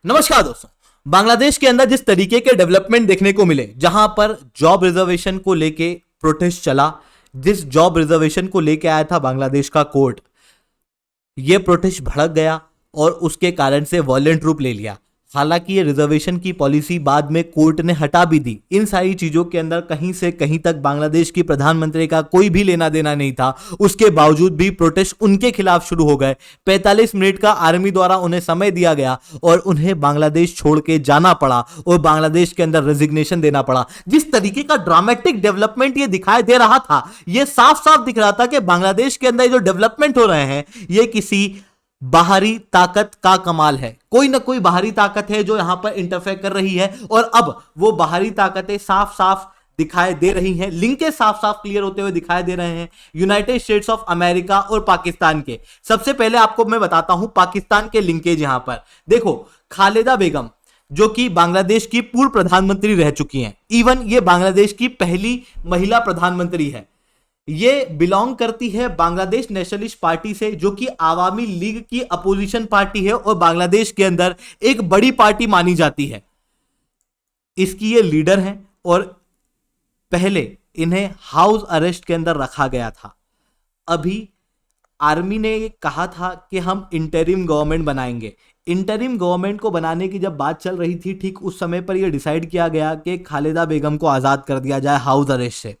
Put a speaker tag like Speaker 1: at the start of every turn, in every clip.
Speaker 1: नमस्कार दोस्तों। बांग्लादेश के अंदर जिस तरीके के डेवलपमेंट देखने को मिले, जहां पर जॉब रिजर्वेशन को लेके प्रोटेस्ट चला, जिस जॉब रिजर्वेशन को लेके आया था बांग्लादेश का कोर्ट, यह प्रोटेस्ट भड़क गया और उसके कारण से वॉयलेंट रूप ले लिया। हालांकि ये रिजर्वेशन की पॉलिसी बाद में कोर्ट ने हटा भी दी। इन सारी चीजों के अंदर कहीं से कहीं तक बांग्लादेश की प्रधानमंत्री का कोई भी लेना देना नहीं था। उसके बावजूद भी प्रोटेस्ट उनके खिलाफ शुरू हो गए। 45 मिनट का आर्मी द्वारा उन्हें समय दिया गया और उन्हें बांग्लादेश छोड़ के जाना पड़ा और बांग्लादेश के अंदर रेजिग्नेशन देना पड़ा। जिस तरीके का ड्रामेटिक डेवलपमेंट ये दिखाई दे रहा था, यह साफ साफ दिख रहा था कि बांग्लादेश के अंदर जो डेवलपमेंट हो रहे हैं ये किसी बाहरी ताकत का कमाल है। कोई ना कोई बाहरी ताकत है जो यहां पर इंटरफेयर कर रही है और अब वो बाहरी ताकतें साफ साफ दिखाई दे रही हैं। लिंकेज साफ साफ क्लियर होते हुए दिखाई दे रहे हैं यूनाइटेड स्टेट्स ऑफ अमेरिका और पाकिस्तान के। सबसे पहले आपको मैं बताता हूं पाकिस्तान के लिंकेज। यहां पर देखो, खालिदा बेगम जो कि बांग्लादेश की पूर्व प्रधानमंत्री रह चुकी हैं, इवन ये बांग्लादेश की पहली महिला प्रधानमंत्री है। ये बिलोंग करती है बांग्लादेश नेशनलिस्ट पार्टी से, जो कि आवामी लीग की अपोजिशन पार्टी है और बांग्लादेश के अंदर एक बड़ी पार्टी मानी जाती है। इसकी ये लीडर है और पहले इन्हें हाउस अरेस्ट के अंदर रखा गया था। अभी आर्मी ने ये कहा था कि हम इंटरिम गवर्नमेंट बनाएंगे। इंटरिम गवर्नमेंट को बनाने की जब बात चल रही थी, ठीक उस समय पर यह डिसाइड किया गया कि खालिदा बेगम को आज़ाद कर दिया जाए हाउस अरेस्ट से।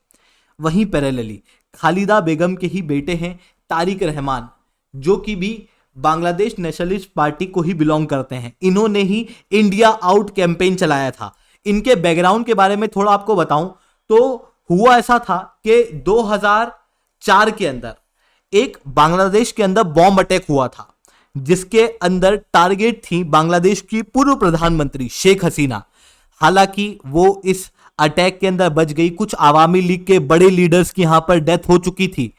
Speaker 1: वहीं पैरेलली खालिदा बेगम के ही बेटे हैं तारिक रहमान, जो कि भी बांग्लादेश नेशनलिस्ट पार्टी को ही बिलोंग करते हैं। इन्होंने ही इंडिया आउट कैंपेन चलाया था। इनके बैकग्राउंड के बारे में थोड़ा आपको बताऊं तो हुआ ऐसा था कि 2004 के अंदर एक बांग्लादेश के अंदर बॉम्ब अटैक हुआ था, जिसके अंदर टारगेट थी बांग्लादेश की पूर्व प्रधानमंत्री शेख हसीना। हालांकि वो इस अटैक के अंदर बच गई। कुछ आवामी लीग के बड़े लीडर्स की यहां पर डेथ हो चुकी थी।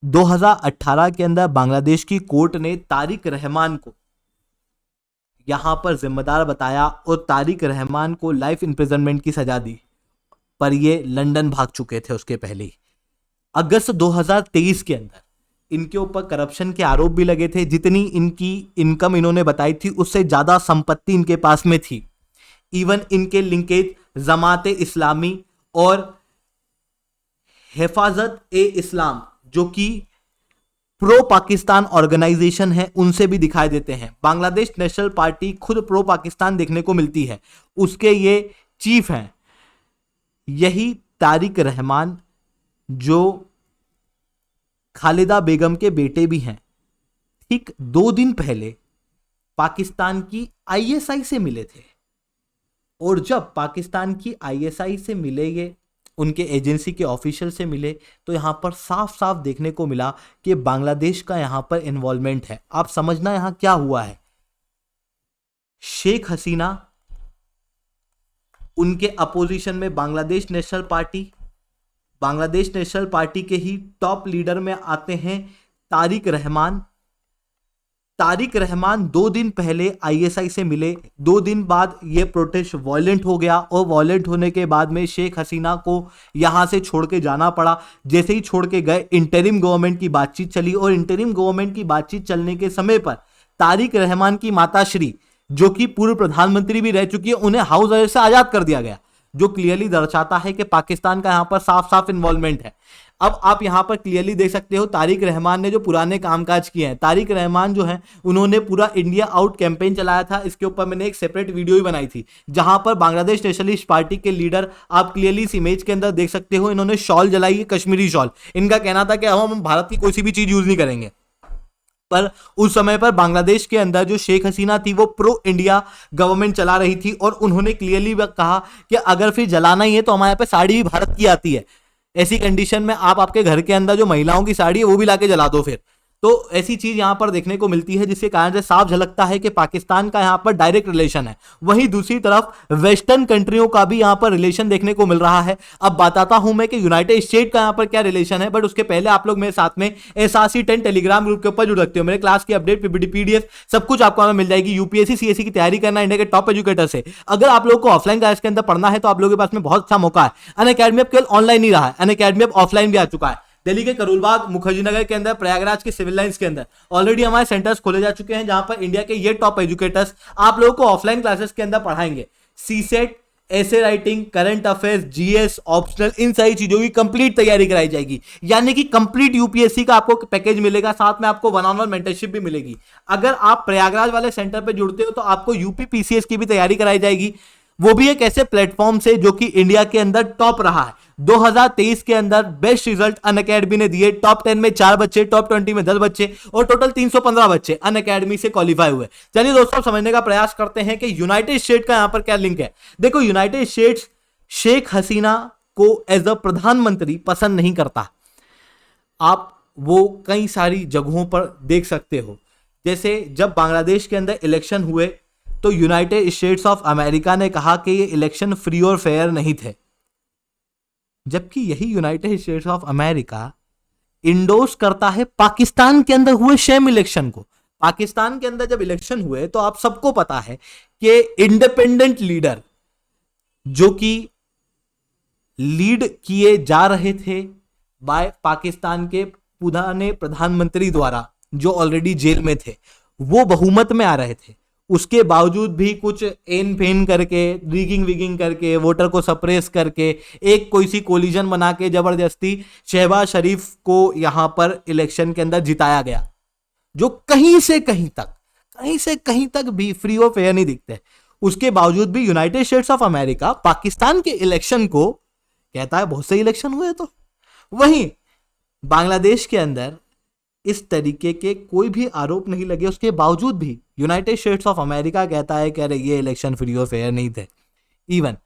Speaker 1: 2018 के अंदर बांग्लादेश की कोर्ट ने तारिक रहमान को यहां पर जिम्मेदार बताया और तारिक रहमान को लाइफ इंप्रिजनमेंट की सजा दी, पर ये लंदन भाग चुके थे उसके पहले ही। अगस्त 2023 के अंदर इनके ऊपर करप्शन के आरोप भी लगे थे। जितनी इनकी इनकम इन्होंने बताई थी, उससे ज्यादा संपत्ति इनके पास में थी। इवन इनके लिंकेज जमात इस्लामी और हिफाजत ए इस्लाम, जो कि प्रो पाकिस्तान ऑर्गेनाइजेशन है, उनसे भी दिखाई देते हैं। बांग्लादेश नेशनल पार्टी खुद प्रो पाकिस्तान देखने को मिलती है, उसके ये चीफ हैं यही तारिक रहमान, जो खालिदा बेगम के बेटे भी हैं। ठीक 2 दिन पहले पाकिस्तान की आईएसआई से मिले थे और जब पाकिस्तान की आईएसआई से मिले, ये उनके एजेंसी के ऑफिशियल से मिले, तो यहां पर साफ साफ देखने को मिला कि बांग्लादेश का यहां पर इन्वॉल्वमेंट है। आप समझना यहां क्या हुआ है। शेख हसीना, उनके अपोजिशन में बांग्लादेश नेशनल पार्टी के ही टॉप लीडर में आते हैं तारिक रहमान। तारिक रहमान 2 दिन पहले आईएसआई से मिले। 2 दिन बाद ये प्रोटेस्ट वायलेंट हो गया और वायलेंट होने के बाद में शेख हसीना को यहां से छोड़ के जाना पड़ा। जैसे ही छोड़ के गए, इंटरिम गवर्नमेंट की बातचीत चली और इंटरिम गवर्नमेंट की बातचीत चलने के समय पर तारिक रहमान की माताश्री, जो कि पूर्व प्रधानमंत्री भी रह चुकी है, उन्हें हाउस अरेस्ट से आजाद कर दिया गया, जो क्लियरली दर्शाता है कि पाकिस्तान का यहां पर साफ साफ इन्वॉल्वमेंट है। अब आप यहां पर क्लियरली देख सकते हो तारिक रहमान ने जो पुराने कामकाज किए हैं। तारिक रहमान जो हैं, उन्होंने पूरा इंडिया आउट कैंपेन चलाया था। इसके ऊपर मैंने एक सेपरेट वीडियो भी बनाई थी, जहां पर बांग्लादेश नेशनलिस्ट पार्टी के लीडर, आप क्लियरली इस इमेज के अंदर देख सकते हो, इन्होंने शॉल जलाई है, कश्मीरी शॉल। इनका कहना था कि हम भारत की कोई सी भी चीज यूज नहीं करेंगे। पर उस समय पर बांग्लादेश के अंदर जो शेख हसीना थी, वो प्रो इंडिया गवर्नमेंट चला रही थी और उन्होंने क्लियरली कहा कि अगर फिर जलाना ही है तो हमारे यहाँ पे साड़ी भी भारत की आती है। ऐसी कंडीशन में आप आपके घर के अंदर जो महिलाओं की साड़ी है वो भी लाके जला दो फिर। तो ऐसी चीज यहां पर देखने को मिलती है, जिसके कारण से साफ झलकता है कि पाकिस्तान का यहां पर डायरेक्ट रिलेशन है। वहीं दूसरी तरफ वेस्टर्न कंट्रियों का भी यहां पर रिलेशन देखने को मिल रहा है। अब बताता हूं मैं कि यूनाइटेड स्टेट का यहां पर क्या रिलेशन है, बट उसके पहले आप लोग मेरे साथ में SRC10 टेलीग्राम ग्रुप के ऊपर जुड़ सकते हो। मेरे क्लास की अपडेट, PDF सब कुछ आपको मिल जाएगी। यूपीएससी CSE की तैयारी करना इंडिया के टॉप एजुकेटर से। अगर आप लोगों को ऑफलाइन क्लास के अंदर पढ़ना है तो आप लोगों के पास में बहुत अच्छा मौका है। अनअकैडमी अब केवल ऑनलाइन ही रहा है, अनअकैडमी अब ऑफलाइन भी आ चुका है। दिल्ली के करोलबाग, मुखर्जी नगर के अंदर, प्रयागराज के सिविल लाइंस के अंदर ऑलरेडी हमारे सेंटर्स खोले जा चुके हैं, जहां पर इंडिया के ये टॉप एजुकेटर्स आप लोगों को ऑफलाइन क्लासेस के अंदर पढ़ाएंगे। सीसेट, ऐसे writing, current affairs, GS, optional, इन सारी चीजों की कंप्लीट तैयारी कराई जाएगी। यानी कि कंप्लीट यूपीएससी का आपको पैकेज मिलेगा, साथ में आपको वन ऑन वन मेंटरशिप भी मिलेगी। अगर आप प्रयागराज वाले सेंटर पे जुड़ते हो तो आपको यूपी पीसीएस की भी तैयारी कराई जाएगी, वो भी एक ऐसे प्लेटफॉर्म से जो कि इंडिया के अंदर टॉप रहा है। 2023 के अंदर बेस्ट रिजल्ट अनअकैडमी ने दिए। टॉप 10 में 4 बच्चे, टॉप 20 में 10 बच्चे और टोटल 315 बच्चे अनअकैडमी से क्वालिफाई हुए। चलिए दोस्तों समझने का प्रयास करते हैं कि यूनाइटेड स्टेट का यहां पर क्या लिंक है। देखो, यूनाइटेड स्टेट्स शेख हसीना को एज अ प्रधानमंत्री पसंद नहीं करता। आप वो कई सारी जगहों पर देख सकते हो। जैसे जब बांग्लादेश के अंदर इलेक्शन हुए तो यूनाइटेड स्टेट्स ऑफ अमेरिका ने कहा कि ये इलेक्शन फ्री और फेयर नहीं थे, जबकि यही United States of America endorse करता है पाकिस्तान के अंदर हुए शेम इलेक्शन को। पाकिस्तान के अंदर जब इलेक्शन हुए तो आप सबको पता है कि इंडिपेंडेंट लीडर जो कि लीड किए जा रहे थे बाय पाकिस्तान के पुराने प्रधानमंत्री द्वारा, जो ऑलरेडी जेल में थे, वो बहुमत में आ रहे थे। उसके बावजूद भी कुछ एन फेन करके, रिगिंग विगिंग करके, वोटर को सप्रेस करके, एक कोई सी कोलिजन बना के जबरदस्ती शहबाज शरीफ को यहां पर इलेक्शन के अंदर जिताया गया, जो कहीं से कहीं तक भी फ्री और फेयर नहीं दिखते। उसके बावजूद भी United States of America Pakistan के इलेक्शन को कहता है बहुत सही इलेक्शन हुए। तो वहीं बांग्लादेश के अंदर इस तरीके के कोई भी आरोप नहीं लगे, उसके बावजूद भी यूनाइटेड स्टेट्स ऑफ अमेरिका कहता है कि अरे ये इलेक्शन फ्री और फेयर नहीं थे। इवन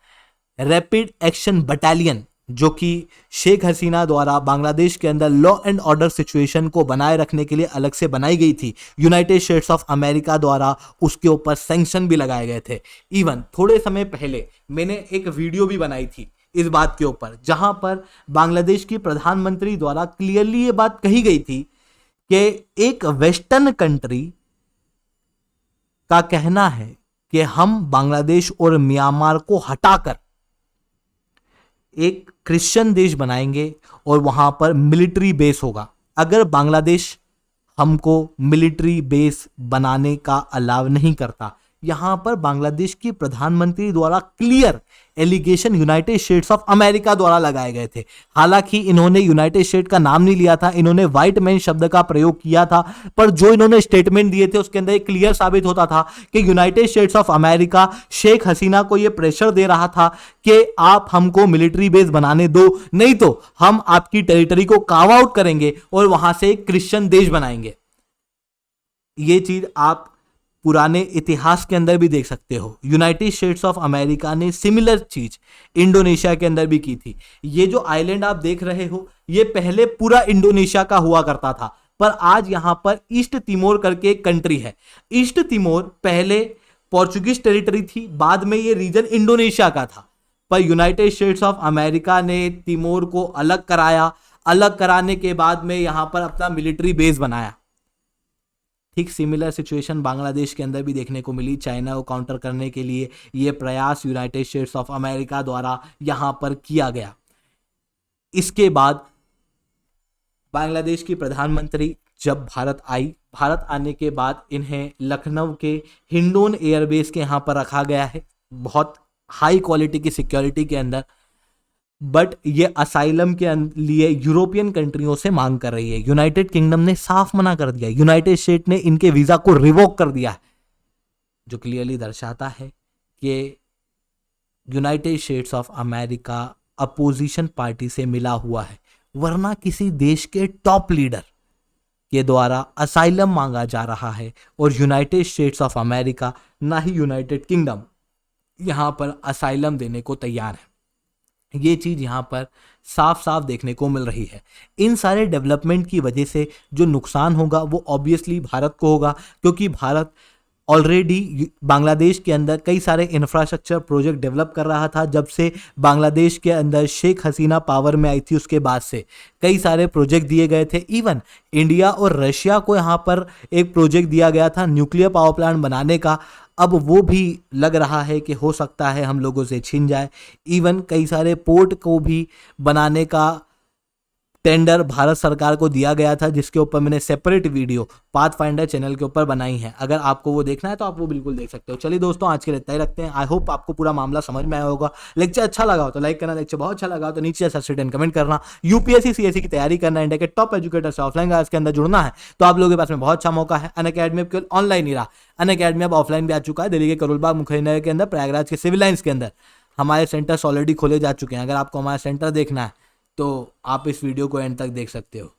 Speaker 1: रैपिड एक्शन बटालियन जो कि शेख हसीना द्वारा बांग्लादेश के अंदर लॉ एंड ऑर्डर सिचुएशन को बनाए रखने के लिए अलग से बनाई गई थी, यूनाइटेड स्टेट्स ऑफ अमेरिका द्वारा उसके ऊपर सैंक्शन भी लगाए गए थे। इवन थोड़े समय पहले मैंने एक वीडियो भी बनाई थी इस बात के ऊपर, जहां पर बांग्लादेश की प्रधानमंत्री द्वारा क्लियरली ये बात कही गई थी कि एक वेस्टर्न कंट्री का कहना है कि हम बांग्लादेश और म्यांमार को हटाकर एक क्रिश्चियन देश बनाएंगे और वहां पर मिलिट्री बेस होगा। अगर बांग्लादेश हमको मिलिट्री बेस बनाने का अलाव नहीं करता, यहां पर बांग्लादेश की प्रधानमंत्री द्वारा clear allegation United States of America द्वारा लगाए गए थे। हालांकि इन्होंने यूनाइटेड स्टेट का नाम नहीं लिया था, इन्होंने व्हाइट मैन शब्द का प्रयोग किया था, पर जो इन्होंने स्टेटमेंट दिए थे उसके अंदर एक क्लियर साबित होता था कि United States of America Sheikh Hasina को यह प्रेशर दे रहा था कि आप हमको मिलिट्री बेस बनाने दो, नहीं तो हम आपकी टेरिटरी को कार्व आउट करेंगे और वहां से एक क्रिश्चियन देश बनाएंगे। ये चीज आप पुराने इतिहास के अंदर भी देख सकते हो। यूनाइटेड स्टेट्स ऑफ अमेरिका ने सिमिलर चीज इंडोनेशिया के अंदर भी की थी। ये जो आइलैंड आप देख रहे हो ये पहले पूरा इंडोनेशिया का हुआ करता था, पर आज यहां पर ईस्ट तिमोर करके एक कंट्री है। ईस्ट तिमोर पहले पोर्चुगीज टेरिटरी थी, बाद में ये रीजन इंडोनेशिया का था, पर यूनाइटेड स्टेट्स ऑफ अमेरिका ने तिमोर को अलग कराया। अलग कराने के बाद में यहां पर अपना मिलिट्री बेस बनाया। ठीक सिमिलर सिचुएशन बांग्लादेश के अंदर भी देखने को मिली। चाइना को काउंटर करने के लिए यह प्रयास यूनाइटेड स्टेट्स ऑफ अमेरिका द्वारा यहां पर किया गया। इसके बाद बांग्लादेश की प्रधानमंत्री जब भारत आई, भारत आने के बाद इन्हें लखनऊ के हिंडोन एयरबेस के यहां पर रखा गया है, बहुत हाई क्वालिटी की सिक्योरिटी के अंदर। बट ये असाइलम के लिए यूरोपियन कंट्रियों से मांग कर रही है। यूनाइटेड किंगडम ने साफ मना कर दिया, यूनाइटेड स्टेट ने इनके वीजा को रिवोक कर दिया है, जो क्लियरली दर्शाता है कि United States of America opposition party से मिला हुआ है, वरना किसी देश के टॉप लीडर के द्वारा असाइलम मांगा जा रहा है और यूनाइटेड स्टेट्स ऑफ अमेरिका ना ही यूनाइटेड किंगडम यहां पर असाइलम देने को तैयार है। ये चीज यहां पर साफ साफ देखने को मिल रही है। इन सारे डेवलपमेंट की वजह से जो नुकसान होगा वो ऑब्वियसली भारत को होगा, क्योंकि भारत ऑलरेडी बांग्लादेश के अंदर कई सारे इंफ्रास्ट्रक्चर प्रोजेक्ट डेवलप कर रहा था। जब से बांग्लादेश के अंदर शेख हसीना पावर में आई थी उसके बाद से कई सारे प्रोजेक्ट दिए गए थे। इवन इंडिया और रशिया को यहाँ पर एक प्रोजेक्ट दिया गया था न्यूक्लियर पावर प्लांट बनाने का, अब वो भी लग रहा है कि हो सकता है हम लोगों से छिन जाए। इवन कई सारे पोर्ट को भी बनाने का टेंडर भारत सरकार को दिया गया था, जिसके ऊपर मैंने सेपरेट वीडियो पाथफाइंडर चैनल के ऊपर बनाई है। अगर आपको वो देखना है तो आप वो बिल्कुल देख सकते हो। चलिए दोस्तों, आज के लिए इतना ही रखते हैं। आई होप आपको पूरा मामला समझ में आया होगा। लेक्चर अच्छा लगा हो तो लाइक करना, लेक्चर बहुत अच्छा लगा हो तो नीचे सब्सक्राइब कमेंट करना। यूपीएससी सीएससी की तैयारी करना, इंडिया के टॉप एजुकेटर से ऑफलाइन क्लास के अंदर जुड़ना है तो आप लोगों के पास में बहुत अच्छा मौका है। अनअकैडमी अब केवल ऑनलाइन ही रहा, अनअकैडमी अब ऑफलाइन भी आ चुका है। दिल्ली के करोलबाग मुखर्जी के अंदर, प्रयागराज के सिविल लाइन्स के अंदर हमारे सेंटर्स ऑलरेडी खोले जा चुके हैं। अगर आपको हमारा सेंटर देखना है तो आप इस वीडियो को एंड तक देख सकते हो।